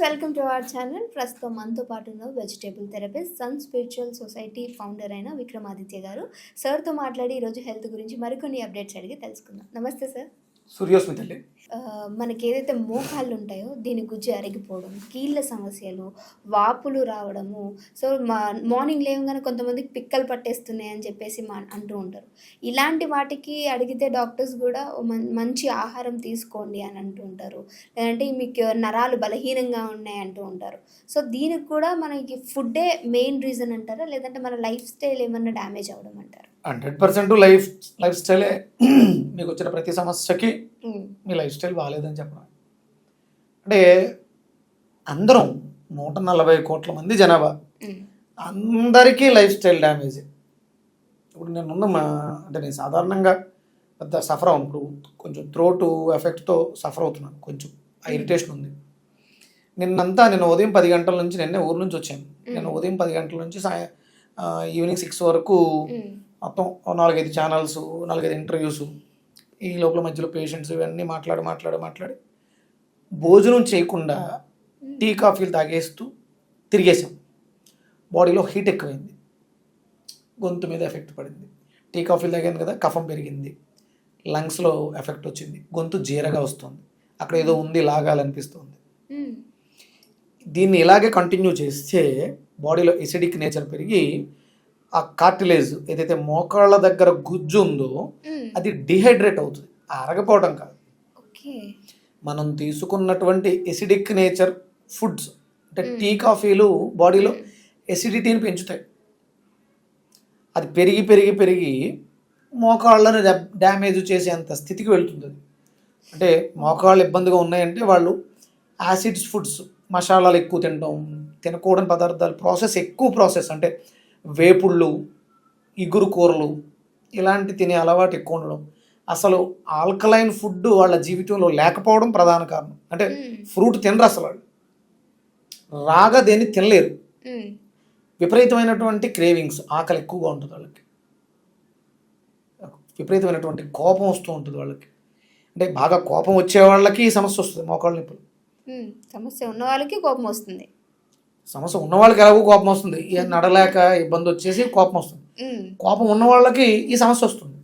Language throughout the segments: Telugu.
Welcome to our channel. ప్రస్తుతం మనతో పాటు ఉన్న vegetable therapist, sun spiritual society founder అయిన విక్రమాదిత్య గారు. సార్తో మాట్లాడి ఈరోజు హెల్త్ గురించి మరికొన్ని అప్డేట్స్ అడిగి తెలుసుకుందాం. నమస్తే సార్. సూర్యోస్మిత అండి. మనకి ఏదైతే మోకాళ్ళు ఉంటాయో దీని గుజ్జు అరిగిపోవడం, కీళ్ళ సమస్యలు, వాపులు రావడము, సో మార్నింగ్ లేవగానే కొంతమందికి పిక్కలు పట్టేస్తున్నాయి అని చెప్పేసి అంటూ ఉంటారు. ఇలాంటి వాటికి అడిగితే డాక్టర్స్ కూడా మంచి ఆహారం తీసుకోండి అని అంటూ ఉంటారు. లేదంటే మీకు నరాలు బలహీనంగా ఉన్నాయి అంటూ ఉంటారు. సో దీనికి కూడా మనకి ఫుడ్డే మెయిన్ రీజన్ అంటారా, లేదంటే మన లైఫ్ స్టైల్ ఏమన్నా డ్యామేజ్ అవ్వడం అంటారా? 100% లైఫ్ స్టైలే మీకు వచ్చిన ప్రతి సమస్యకి మీ లైఫ్ స్టైల్ బాగాలేదని చెప్పడం. అంటే అందరం 140 కోట్ల మంది జనాభా, అందరికీ లైఫ్ స్టైల్ డ్యామేజ్. ఇప్పుడు నేను సాధారణంగా పెద్ద సఫర్ అవును. ఇప్పుడు కొంచెం థ్రోట్ ఎఫెక్ట్తో సఫర్ అవుతున్నాను, కొంచెం ఇరిటేషన్ ఉంది. నేను ఉదయం 10 గంటల నుంచి, నిన్నే ఊరు నుంచి వచ్చాను. నేను ఉదయం 10 గంటల నుంచి ఈవినింగ్ 6 వరకు మొత్తం 4-5 ఛానల్స్, 4-5 ఇంటర్వ్యూస్, ఈ లోపల మధ్యలో పేషెంట్స్, ఇవన్నీ మాట్లాడి భోజనం చేయకుండా టీ కాఫీలు తాగేస్తూ తిరిగేసాం. బాడీలో హీట్ ఎక్కువైంది, గొంతు మీద ఎఫెక్ట్ పడింది. టీ కాఫీలు తాగాను కదా, కఫం పెరిగింది, లంగ్స్లో ఎఫెక్ట్ వచ్చింది, గొంతు జీరగా వస్తుంది, అక్కడ ఏదో ఉంది లాగాలనిపిస్తుంది. దీన్ని ఇలాగే కంటిన్యూ చేస్తే బాడీలో ఎసిడిక్ నేచర్ పెరిగి ఆ కార్టిలేజ్ ఏదైతే మోకాళ్ళ దగ్గర గుజ్జు ఉందో అది డిహైడ్రేట్ అవుతుంది, అరగపోవడం కాదు. మనం తీసుకున్నటువంటి ఎసిడిక్ నేచర్ ఫుడ్స్ అంటే టీ కాఫీలు బాడీలో ఎసిడిటీని పెంచుతాయి. అది పెరిగి మోకాళ్ళని డ్యామేజ్ చేసేంత స్థితికి వెళ్తుంది. అది అంటే మోకాళ్ళు ఇబ్బందిగా ఉన్నాయంటే వాళ్ళు యాసిడ్స్ ఫుడ్స్, మసాలాలు ఎక్కువ తినకూడని పదార్థాలు, ఎక్కువ ప్రాసెస్ అంటే వేపుళ్ళు, ఇగురు కూరలు ఇలాంటి తినే అలవాటు ఎక్కువ ఉండడం, అసలు ఆల్కలైన్ ఫుడ్ వాళ్ళ జీవితంలో లేకపోవడం ప్రధాన కారణం. అంటే ఫ్రూట్ తినరు అసలు, వాళ్ళు రాగా దేన్ని తినలేరు. విపరీతమైనటువంటి క్రేవింగ్స్, ఆకలి ఎక్కువగా ఉంటుంది వాళ్ళకి, విపరీతమైనటువంటి కోపం వస్తూ ఉంటుంది వాళ్ళకి. అంటే బాగా కోపం వచ్చే వాళ్ళకి ఈ సమస్య వస్తుంది, మోకాళ్ళ నొప్పులు. సమస్య ఉన్న వాళ్ళకి కోపం వస్తుంది, సమస్య ఉన్న వాళ్ళకి ఎలాగో కోపం వస్తుంది, నడలేక ఇబ్బంది వచ్చేసి కోపం వస్తుంది. కోపం ఉన్న వాళ్ళకి ఈ సమస్య వస్తుంది.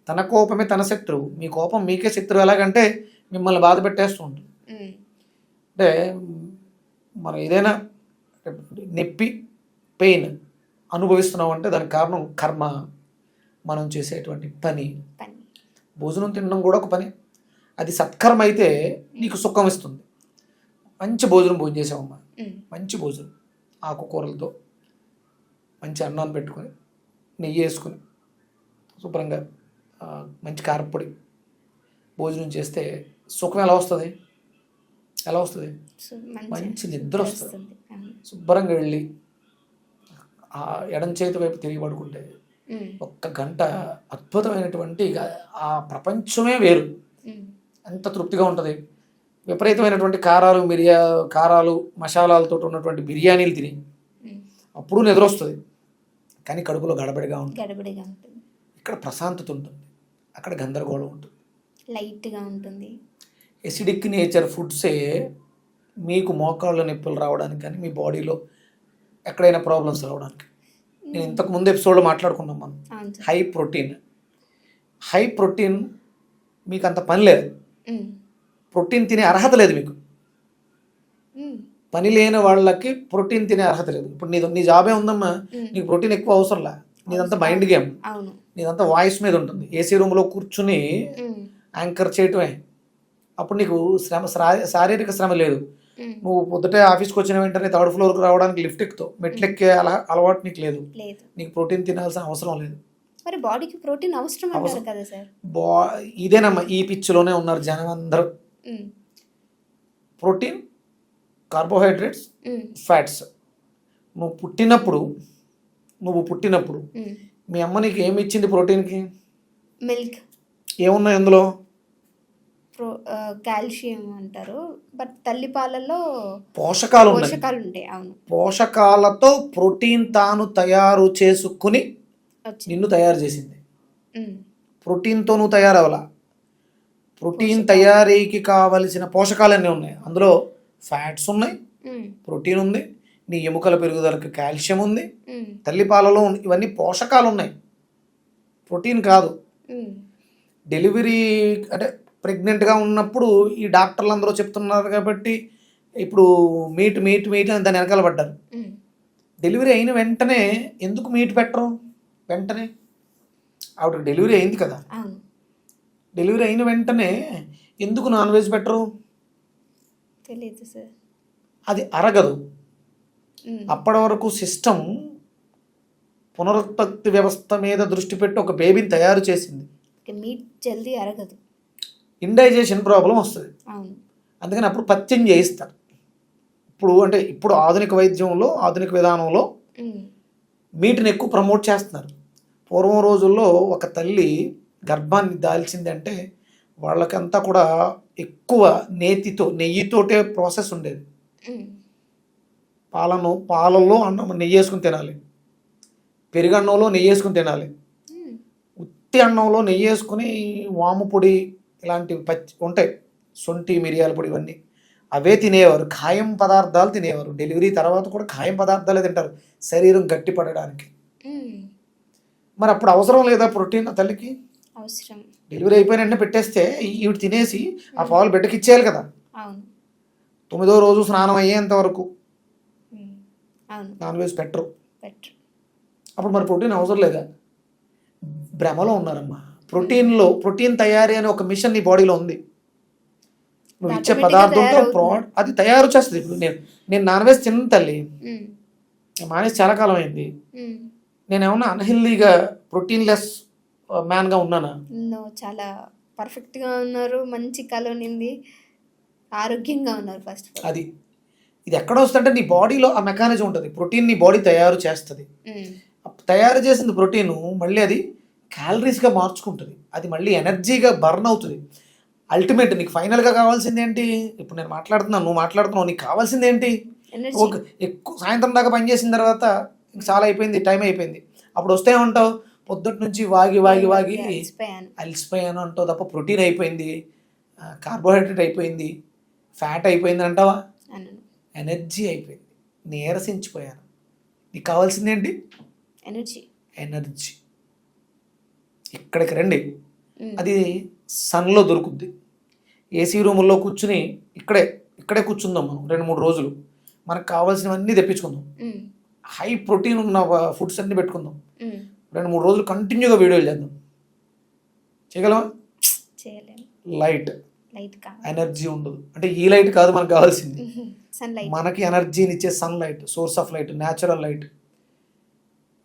తన కోపమే తన శత్రువు, మీ కోపం మీకే శత్రువు. ఎలాగంటే మిమ్మల్ని బాధ పెట్టేస్తూ ఉంటుంది. అంటే మనం ఏదైనా నొప్పి, పెయిన్ అనుభవిస్తున్నాం అంటే దానికి కారణం కర్మ, మనం చేసేటువంటి పని. భోజనం తినడం కూడా ఒక పని, అది సత్కర్మ అయితే నీకు సుఖం ఇస్తుంది. మంచి భోజనం చేసామమ్మా, మంచి భోజనం, ఆకుకూరలతో మంచి అన్నాన్ని పెట్టుకొని, నెయ్యి వేసుకొని, శుభ్రంగా మంచి కారపొడి భోజనం చేస్తే సుఖం ఎలా వస్తుంది? మంచి నిద్ర వస్తుంది. శుభ్రంగా వెళ్ళి ఆ ఎడం చేతి వైపు తిరిగి పడుకుంటే 1 గంట అద్భుతమైనటువంటి ఆ ప్రపంచమే వేరు, ఎంత తృప్తిగా ఉంటుంది. విపరీతమైనటువంటి కారాలు మసాలాలతో ఉన్నటువంటి బిర్యానీలు తిని అప్పుడు నిద్ర వస్తుంది, కానీ కడుపులో గడబడిగా ఉంటుంది. ఇక్కడ ప్రశాంతత ఉంటుంది, అక్కడ గందరగోళం ఉంటుంది, లైట్గా ఉంటుంది. ఎసిడిక్ నేచర్ ఫుడ్సే మీకు మోకాళ్ళ నొప్పులు రావడానికి కానీ మీ బాడీలో ఎక్కడైనా ప్రాబ్లమ్స్ రావడానికి. నేను ఇంతకు ముందు ఎపిసోడ్లో మాట్లాడుకున్నాం మనం. హై ప్రోటీన్ మీకు అంత పని లేదు, ప్రోటీన్ తినే అర్హత లేదు మీకు. పని లేని వాళ్ళకి ప్రోటీన్ తినే అర్హత లేదు. ఇప్పుడు నీ జాబే ఉందమ్మా, నీకు ప్రోటీన్ ఎక్కువ అవసరంలా. నీదంతా మైండ్ గేమ్, నీదంతా వాయిస్ మీద ఉంటుంది. ఏసీ రూమ్లో కూర్చుని యాంకర్ చేయటమే. అప్పుడు నీకు శారీరక శ్రమ లేదు. నువ్వు పొద్దుటే ఆఫీస్కి వచ్చిన వెంటనే 3rd ఫ్లోర్కి రావడానికి లిఫ్ట్ ఎక్కుతావు, మెట్లెక్కే అలవాటు నీకు లేదు. నీకు ప్రోటీన్ తినాల్సిన అవసరం లేదు. మరి బాడీకి ప్రోటీన్ అవసరం అంటారు కదా సార్. ఇదేనమ్మా, ఈ పిచ్చిలోనే ఉన్నారు జనం అందరూ. Protein, carbohydrates, fats. నువ్వు పుట్టినప్పుడు మీ అమ్మ నీకు ఏమి ఇచ్చింది? ప్రోటీన్కి మిల్క్. ఏమున్నాయి అందులో? కాల్షియం అంటారు, బట్ తల్లి పాలలో పోషకాలు ఉంటాయి. అవును, పోషకాలతో ప్రోటీన్ తాను తయారు చేసుకుని నిన్ను తయారు చేసింది. ప్రోటీన్తో నువ్వు తయారవ్వాలా. ప్రోటీన్ తయారీకి కావలసిన పోషకాలన్నీ ఉన్నాయి, అందులో ఫ్యాట్స్ ఉన్నాయి, ప్రోటీన్ ఉంది, నీ ఎముకల పెరుగుదలకు కాల్షియం ఉంది, తల్లిపాలలో ఇవన్నీ పోషకాలు ఉన్నాయి, ప్రోటీన్ కాదు. డెలివరీ అంటే ప్రెగ్నెంట్గా ఉన్నప్పుడు ఈ డాక్టర్లు అందరూ చెప్తున్నారు కాబట్టి ఇప్పుడు మీట్ మీట్ మీట్ అని దాని వెనకాల పడ్డారు. డెలివరీ అయిన వెంటనే ఎందుకు మీట్ పెట్టరు? వెంటనే ఆవిడకి డెలివరీ అయింది కదా, డెలివరీ అయిన వెంటనే ఎందుకు నాన్ వెజ్ పెట్టరు? తెలియదు సార్. అది అరగదు. అప్పటి వరకు సిస్టమ్ పునరుత్పత్తి వ్యవస్థ మీద దృష్టి పెట్టి ఒక బేబీని తయారు చేసింది. మీట్ జల్దీ అరగదు, ఇండైజేషన్ ప్రాబ్లం వస్తుంది. అవును. అందుకని అప్పుడు పత్యం చేయిస్తారు. ఇప్పుడు ఆధునిక వైద్యంలో, ఆధునిక విధానంలో మీట్ని ఎక్కువ ప్రమోట్ చేస్తున్నారు. పూర్వం రోజుల్లో ఒక తల్లి గర్భాన్ని దాల్చింది అంటే వాళ్ళకంతా కూడా ఎక్కువ నెయ్యితోటే ప్రాసెస్ ఉండేది. పాలల్లో అన్నం నెయ్యి వేసుకుని తినాలి, పెరుగన్నంలో నెయ్యి వేసుకుని తినాలి, ఉత్తి అన్నంలో నెయ్యి వేసుకుని వాము పొడి ఇలాంటివి ఉంటాయి, శొంఠి మిరియాల పొడి, ఇవన్నీ అవే తినేవారు. ఖాయం పదార్థాలు తినేవారు. డెలివరీ తర్వాత కూడా ఖాయం పదార్థాలే తింటారు శరీరం గట్టి పడడానికి. మరి అప్పుడు అవసరం లేదా ప్రోటీన్? తల్లికి అవసరం. డెలివరీ అయిపోయిన వెంటనే పెట్టేస్తే ఈవిడ తినేసి ఆ పాలు బిడ్డకి ఇచ్చేయాలి కదా. 9వ రోజు స్నానం అయ్యేంత వరకు నాన్ వెజ్ పెట్టరు. అప్పుడు మరి ప్రోటీన్ అవసరం లేదా? భ్రమలో ఉన్నారమ్మా. ప్రోటీన్ తయారీ అనే ఒక మిషన్ నీ బాడీలో ఉంది. నువ్వు ఇచ్చే పదార్థంతో అది తయారు చేస్తుంది. ఇప్పుడు నేను నాన్ వెజ్ తిన్న తల్లి, మానేసి చాలా కాలం అయింది. నేనేమన్నా అన్హెల్దీగా ప్రోటీన్ లెస్ మ్యాన్గా ఉన్నానా? చాలా పర్ఫెక్ట్గా ఉన్నారు, మంచి కలోనింది, ఆరోగ్యంగా ఉన్నారు. ఫస్ట్ ఇది ఎక్కడ వస్తుందంటే నీ బాడీలో ఆ మెకానిజం ఉంటుంది. ప్రోటీన్ నీ బాడీ తయారు చేస్తుంది. తయారు చేసిన ప్రోటీన్ మళ్ళీ అది క్యాలరీస్గా మార్చుకుంటుంది. అది మళ్ళీ ఎనర్జీగా బర్న్ అవుతుంది. అల్టిమేట్ నీకు ఫైనల్గా కావాల్సింది ఏంటి? ఇప్పుడు నేను మాట్లాడుతున్నాను, నువ్వు మాట్లాడుతున్నావు, నీకు కావాల్సింది ఏంటి? ఎక్కువ సాయంత్రం దాకా పనిచేసిన తర్వాత చాలా అయిపోయింది, టైం అయిపోయింది, అప్పుడు వస్తే ఉంటావు పొద్దుటి నుంచి వాగి అలసిపోయాను అంటావు తప్ప ప్రోటీన్ అయిపోయింది, కార్బోహైడ్రేట్ అయిపోయింది, ఫ్యాట్ అయిపోయింది అంటావా? ఎనర్జీ అయిపోయింది, నీరసించిపోయాను. నీకు కావాల్సింది ఏంటి? ఎనర్జీ. ఇక్కడికి రండి, అది సన్లో దొరుకుద్ది. ఏసీ రూముల్లో కూర్చుని ఇక్కడే కూర్చుందాం మనం 2-3 రోజులు. మనకు కావాల్సినవన్నీ తెప్పించుకుందాం, హై ప్రోటీన్ ఉన్న ఫుడ్స్ అన్నీ పెట్టుకుందాం, 2-3 రోజులు కంటిన్యూగా వీడియోలు చేద్దాం. చేయగలమా? లైట్ ఎనర్జీ ఉండదు. అంటే ఈ లైట్ కాదు మనకు కావాల్సింది, మనకి ఎనర్జీని ఇచ్చే sunlight, source of light, natural light.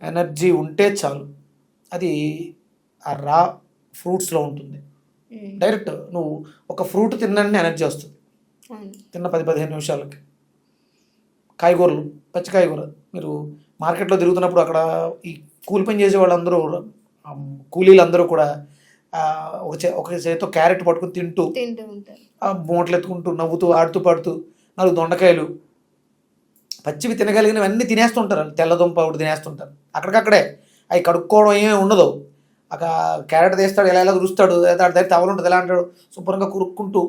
Energy ఉంటే చాలు. అది ఆ రా ఫ్రూట్స్లో ఉంటుంది. డైరెక్ట్ నువ్వు ఒక ఫ్రూట్ తిన్ననే ఎనర్జీ వస్తుంది, తిన్న 10-15 నిమిషాలకి. కాయగూరలు, పచ్చి కాయగూర, మీరు మార్కెట్లో తిరుగుతున్నప్పుడు అక్కడ ఈ కూలి పని చేసే వాళ్ళందరూ, కూలీలందరూ కూడా ఒక చేతితో క్యారెట్ పట్టుకుని తింటూ మూటలు ఎత్తుకుంటూ నవ్వుతూ ఆడుతూ పాడుతూ 4 దొండకాయలు పచ్చివి తినగలిగినవన్నీ తినేస్తుంటారు. తెల్లదుంప ఒకటి తినేస్తుంటారు. అక్కడికక్కడే అవి కడుక్కోవడం ఏమీ ఉండదు. అక్కడ క్యారెట్ తీస్తాడు, ఎలా దురుస్తాడు, దాని దగ్గర టవల్ ఉంటుంది, ఎలా అంటాడు, శుభ్రంగా కురుక్కుంటూ.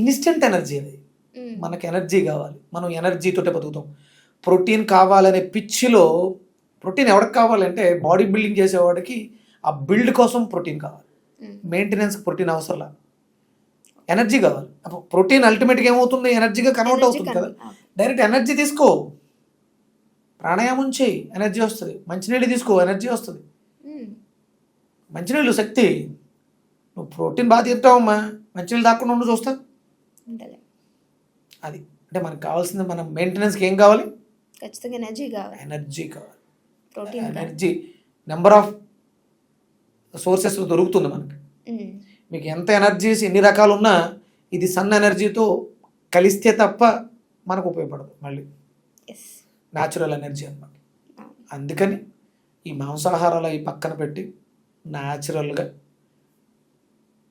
ఇన్స్టెంట్ ఎనర్జీ అది. మనకి ఎనర్జీ కావాలి, మనం ఎనర్జీతోటే బతుకుతాం. ప్రోటీన్ కావాలనే పిచ్చిలో, ప్రోటీన్ ఎవరికి కావాలంటే బాడీ బిల్డింగ్ చేసేవాడికి ఆ బిల్డ్ కోసం ప్రోటీన్ కావాలి, మెయింటెనెన్స్కి ప్రోటీన్ అవసరం. ఎనర్జీ కావాలి. ప్రోటీన్ అల్టిమేట్గా ఏమవుతుంది? ఎనర్జీగా కన్వర్ట్ అవుతుంది కదా. డైరెక్ట్ ఎనర్జీ తీసుకో, ప్రాణాయామం చేయి, ఎనర్జీ వస్తుంది. మంచినీళ్ళు తీసుకో, ఎనర్జీ వస్తుంది. మంచినీళ్ళు శక్తి. నువ్వు ప్రోటీన్ బాగా తీరుతావమ్మా, మంచినీళ్ళు తాకుండా ఉండి చూస్తా. అది అంటే మనకు కావాల్సింది, మన మెయింటెనెన్స్కి ఏం కావాలి? ఖచ్చితంగా ఎనర్జీ కావాలి. ఎనర్జీ నెంబర్ ఆఫ్ సోర్సెస్లో దొరుకుతుంది మనకి. మీకు ఎంత ఎనర్జీస్ ఎన్ని రకాలు ఉన్నా ఇది సన్ ఎనర్జీతో కలిస్తే తప్ప మనకు ఉపయోగపడదు. మళ్ళీ న్యాచురల్ ఎనర్జీ అన్నమాట. అందుకని ఈ మాంసాహారాలు అవి పక్కన పెట్టి న్యాచురల్గా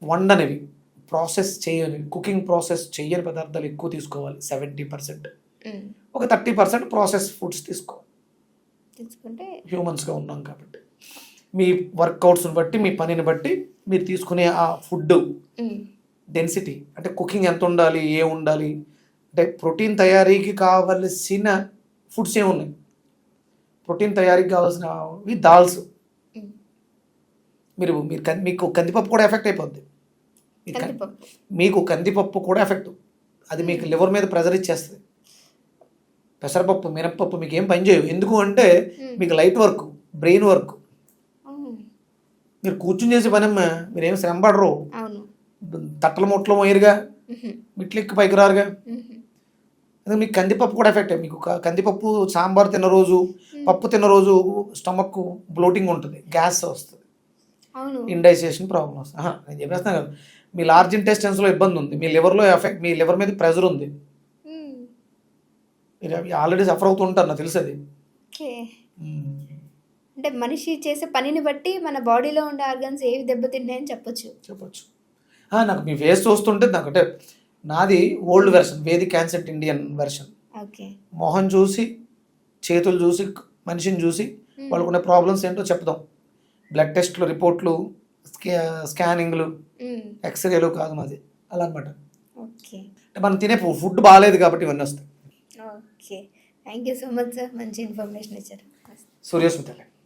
వండనివి, ప్రాసెస్ చేయని, కుకింగ్ ప్రాసెస్ చేయని పదార్థాలు ఎక్కువ తీసుకోవాలి. 70%, ఒక 30% ప్రాసెస్ ఫుడ్స్ తీసుకుంటే హ్యూమన్స్గా ఉన్నాం కాబట్టి మీ వర్కౌట్స్ని బట్టి, మీ పనిని బట్టి మీరు తీసుకునే ఆ ఫుడ్ డెన్సిటీ, అంటే కుకింగ్ ఎంత ఉండాలి, ఉండాలి, అంటే ప్రోటీన్ తయారీకి కావలసిన ఫుడ్స్ ఏమున్నాయి? ప్రోటీన్ తయారీకి కావాల్సినవి దాల్స్. ఉమ్. మీకు కందిపప్పు కూడా ఎఫెక్ట్ అయిపోద్ది. కందిపప్పు. మీకు కందిపప్పు కూడా ఎఫెక్ట్. అది మీకు లివర్ మీద ప్రెజర్ ఇచ్చేస్తుంది. పెసరపప్పు, మినప్పప్పు మీకు ఏం పని చేయవు. ఎందుకు అంటే మీకు లైట్ వర్క్, బ్రెయిన్ వర్క్. అవును. మీరు కూర్చుని చేసే పనమ్మా, మీరేం శ్రమ పడరు. అవును. తట్టల ముట్టలు మోయరుగా, ఉహు. మిట్లెక్కి పైకి రారుగా. ఉహు. అదే మీకు కందిపప్పు కూడా ఎఫెక్ట్. మీకు కందిపప్పు సాంబార్ తిన్న రోజు, పప్పు తిన్న రోజు స్టమక్ బ్లోటింగ్ ఉంటుంది, గ్యాస్ వస్తుంది, అవును. ఇండైజెషన్ ప్రాబ్లమ్ వస్తుంది. నేను చెప్పేస్తాను కదా, మీ లార్జ్ ఇంటెస్టెన్స్లో ఇబ్బంది ఉంది, మీ లివర్లో ఎఫెక్ట్, మీ లివర్ మీద ప్రెజర్ ఉంది, ఉమ్. మీరు ఆల్రెడీ సఫర్ అవుతూ ఉంటారు, నాకు తెలుసు అది. ఓకే. అంటే మనిషి చేసే పనిని బట్టి మన బాడీలో ఉండే ఆర్గన్స్ ఏవి దెబ్బతిన్నాయని చెప్పొచ్చు. చెప్పచ్చు. నాకు మీ ఫేస్ చూస్తుంటే నాకు అంటే నాది old version, Vedic ancient Indian version. Okay. మొహం చూసి, చేతులు చూసి, మనిషిని చూసి వాళ్ళకున్న ప్రాబ్లమ్స్ ఏంటో చెప్దాం. బ్లడ్ టెస్ట్లు, రిపోర్ట్లు, స్కానింగ్లు, ఎక్స్రేలు కాదు మాది, అలా అనమాట. ఓకే. అంటే మనం తినే ఫుడ్ బాగాలేదు కాబట్టి ఇవన్నీ వస్తాయి. Okay. Thank you so much sir, మంచి ఇన్ఫర్మేషన్ ఇచ్చారు. సూర్యస్మిత.